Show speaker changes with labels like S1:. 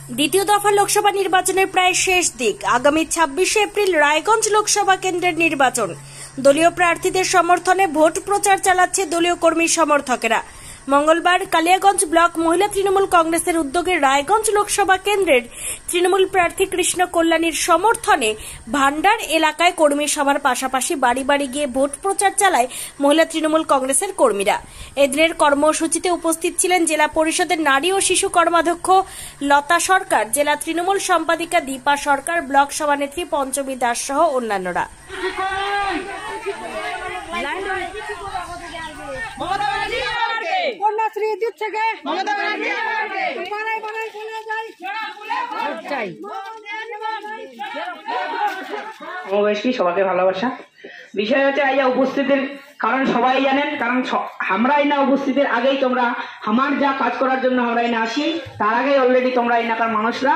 S1: দ্বিতীয় দফা লোকসভা নির্বাচনের প্রায় শেষ দিক। আগামী 26শে এপ্রিল রায়গঞ্জ লোকসভা কেন্দ্রের নির্বাচন। দলীয় প্রার্থীদের সমর্থনে ভোট প্রচার চালাচ্ছে দলীয় কর্মী সমর্থকেরা। মঙ্গলবার কালিয়াগঞ্জ ব্লক মহিলা তৃণমূল কংগ্রেসের উদ্যোগে রায়গঞ্জ লোকসভা কেন্দ্রের তৃণমূল প্রার্থী কৃষ্ণ কল্যাণীর সমর্থনে ভান্ডার এলাকায় কর্মী সভার পাশাপাশি বাড়ি বাড়ি গিয়ে ভোট প্রচার চালায় মহিলা তৃণমূল কংগ্রেসের কর্মীরা। এদিনের কর্মসূচিতে উপস্থিত ছিলেন জেলা পরিষদের নারী ও শিশু কর্মাধ্যক্ষ লতা সরকার, জেলা তৃণমূল সম্পাদিকা দীপা সরকার, ব্লক সভানেত্রী পঞ্চমী দাস সহ অন্যান্যরা।
S2: সবাইকে ভালোবাসা। বিষয় হচ্ছে আইয়া উপস্থিতির কারণ সবাই জানেন, কারণ আমরা না উপস্থিতির আগেই তোমরা আমার যা কাজ করার জন্য আমরা আসি, তার আগে অলরেডি তোমরা এলাকার মানুষরা